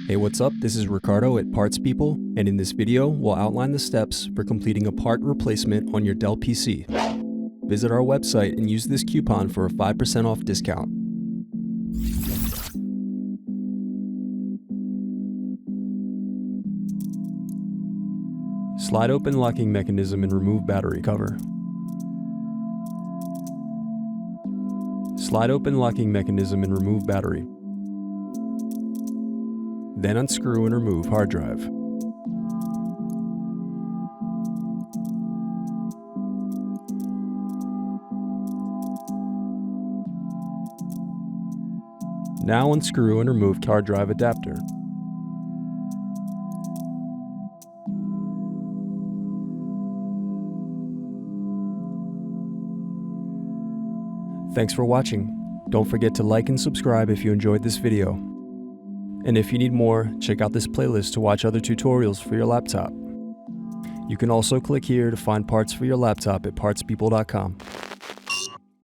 Hey, what's up? This is Ricardo at Parts People, and in this video, we'll outline the steps for completing a part replacement on your Dell PC. Visit our website and use this coupon for a 5% off discount. Slide open locking mechanism and remove battery cover. Slide open locking mechanism and remove battery. Then unscrew and remove hard drive. Now unscrew and remove hard drive adapter. Thanks for watching. Don't forget to like and subscribe if you enjoyed this video. And if you need more, check out this playlist to watch other tutorials for your laptop. You can also click here to find parts for your laptop at partspeople.com.